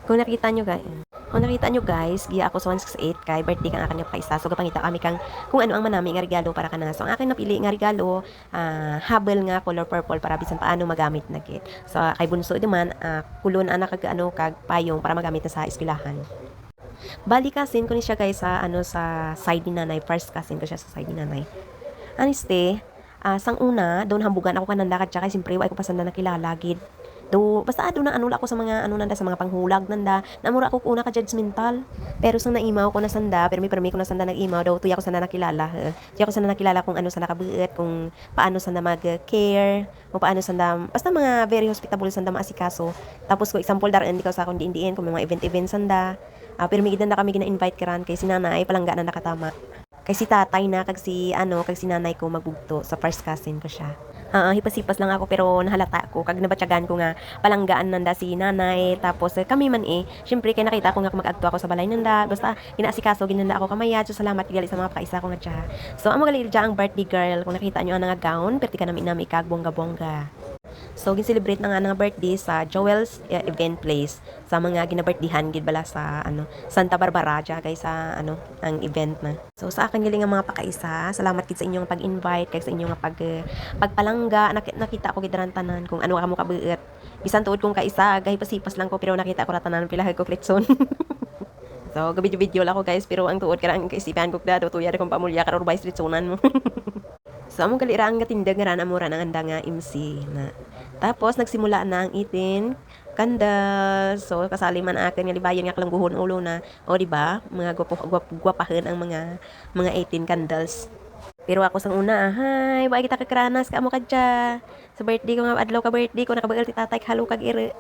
Kung nakita nyo guys, giya ako sa 168 kay birthday kang akin nga paisa. So gapangita kami kang kung ano ang manami nga regalo para kana. So ang akin napili nga regalo, habel nga color purple para bisan paano magamit na kit. So kay bunso naman, kulon anak kag kag payong para magamit na sa eskwelahan. Bali cousin ko ni siya guys sa side ni nanay. First cousin ko siya sa side ni nanay. Aniste, sang una, doon hambugan ako kanang lakad siya kay simpre wa ko pasanda nakilala gid. Do basta na anula ako sa mga nanda sa mga panghulag nanda. Namura ako una ka judgmental. Pero sang naimaw ko na sanda, permi ko na sanda nag-imaw daw tuya ko sanda nakilala. Tuya ko sanda nakilala kung ano sanda kabuet, kung paano sanda mag-care, kung paano sanda basta mga very hospitable sanda maasikaso. Tapos ko example dar hindi ko sa akong diin kung may mga event sanda. Pero may na kami gina-invite karan kay si nanay palangga na nakatama. Kay si tatay na kag si nanay ko magbugto sa first cousin ko siya. Hipasipas lang ako pero nahalata ko kag nabatyagan ko nga palanggaan nanda si nanay tapos kami man syempre kay nakita ko nga mag-adto ako sa balay nanda basta ginaasikaso ginanda ako kamaya so salamat gali sa mga pakaisa ko nga tiya. So amo gali ang birthday girl kung nakita nyo ang nga gown perti ka nami kag bongga. So gin-celebrate na nga nga birthday sa Joel's event place sa mga gina-birthdayhan gid bala sa Santa Barbara diya kay sa ang event na. So sa akin gali nga mga pakaisa, salamat gid sa inyong pag-invite kay sa inyong nga pagpalangga nakita ko gid tanan kung ano ka mo kabuet. Bisan tuod kong kaisa gahipasipas lang ko pero nakita ko ra tanan pila ko klitson. So gabi-video lang ako guys pero ang tuod karang kaisipan ko dado tuya kung pamulya karon bay litsonan mo. So among kalira ang gatindag nga amura ng anda nga MC na. Tapos nagsimula na ang itin candles. So kasali man akin nga libayan nga kalangguhon ulo na. O di ba? Mga gwapahen ang mga 18 candles. Pero ako sang una, hay, wa kita kakranas ka mo kadya. Sa birthday ko nga adlaw ka birthday ko nakabagal ti tatay halo kag ire.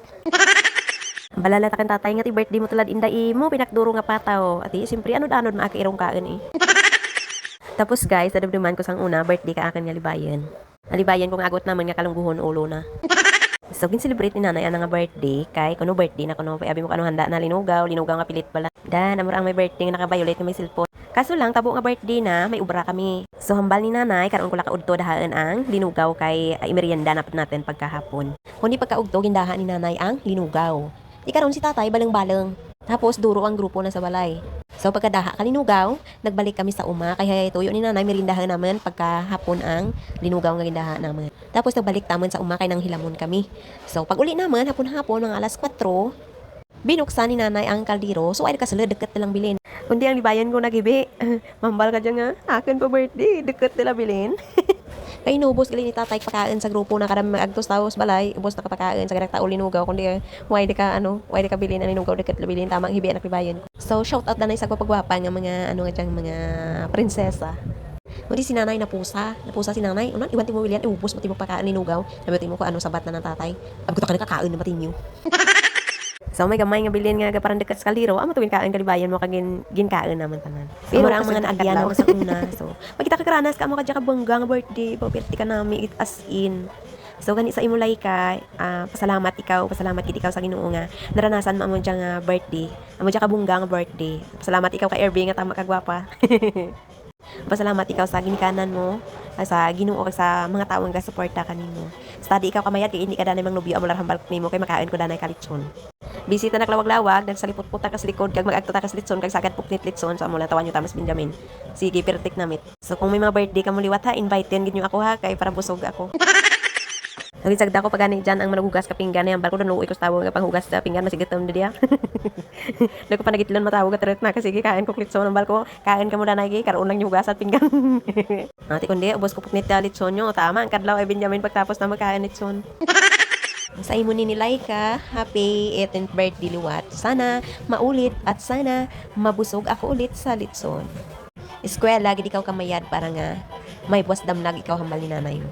Balala ta kan tatay nga ti birthday mo tulad inday mo pinakduro nga pataw. Ati simpre anod maakairong kaen Tapos guys, dadamdaman ko sang una, birthday ka akin nga libayan. Alibayan kong agot naman nga kalungguhon ulo na. So, gin-celebrate ni nanay ang nga birthday, kay kuno birthday na kuno, abi mo kano handa na linugaw nga pilit pala. Dan, amor ang may birthday nga naka-violet nga may cellphone. Kaso lang, tabo nga birthday na, may ubra kami. So, hambal ni nanay, karon ko lakaudto dahaan ang linugaw kay imerienda na natin pagkahapon. Kundi pagkaugto, gindahan ni nanay ang linugaw. Di karon si tatay, balang-balang. Tapos, duro ang grupo na sa balay. So pagkadaha kalinugaw, nagbalik kami sa uma kaya tuyo ni nanay merindahan naman pagkahapon ang linugaw nga gindaha naman. Tapos nagbalik taman sa uma kay nang hilamon kami. So pag uli naman hapon-hapon mga alas 4, binuksan ni nanay ang kaldero. So ay kasulod deket lang bilin. Kundi ang libayan ko nagibi. Mambal ka dyan nga, akin pa birthday, deket nila bilin. Kay inubos gali ni tatay pakain sa grupo na kada agtos taos balay, ubos na kapakain sa kadagta linugaw kundi why di ka bilin ang linugaw deket bilin tamang hibi anak libayan ko. So shout out danay sa pagwapa nga mga nga diyang mga prinsesa. Kundi si nanay napusa si nanay. Unan iwan ti mo William ubos mo ti mo pakain linugaw. Sabi mo ko sabat na ng tatay. Abi ko ta kakain na matinyo. So may gamay nga bilin nga parang deket sa kaldero, amo tuwin kain kalibayan mo kagin ginkain naman tanan. Pero ang mga naagyan mo sa una. So magkita ka kranas ka mo kadya ka bangga nga birthday, pagpirti ka nami as in. So gani sa imulay ka, pasalamat gid ikaw sa Ginoo nga naranasan mo dya nga birthday. Amo dya ka bungga nga birthday. Pasalamat ikaw kay Irving nga tama kagwapa. Pasalamat ikaw sa ginikanan mo, sa Ginoo kag sa mga tawo nga suporta kanimo. Study ikaw kamayad kay hindi ka danay mang nobyo amo larhambal nimo kay makain ko danay kalitson. Bisita na klawag-lawag, nagsalipot-puta ka sa likod, kag mag-agto ta ka sa litson, kag sagad puknit litson, sa mula tawan nyo tamas Benjamin. Sige, pertik namit. So kung may mga birthday ka mo liwat ha, invite din nyo ako ha, kay para busog ako. Nagisagda ko pagani dyan ang manugugas ka pinggan na yan, balko doon uwi ko sa tawag nga panghugas sa pinggan, masigat na diya. Doon ko panagitlon matawag ka tarit na, kasi kain ko litson ng balko, kain ka mo na nagi, karoon lang yung hugas at pinggan. Ati kundi, ubos ko puknit na litson nyo, tama, ang kadlaw ay Benjamin pagtapos na magkain litson. Sa imo ni Laika, happy 18th birthday liwat. Sana maulit at sana mabusog ako ulit sa litson. Eskwela, gid ikaw kamayad para nga may buwas damlag ikaw hambal ni nanay mo.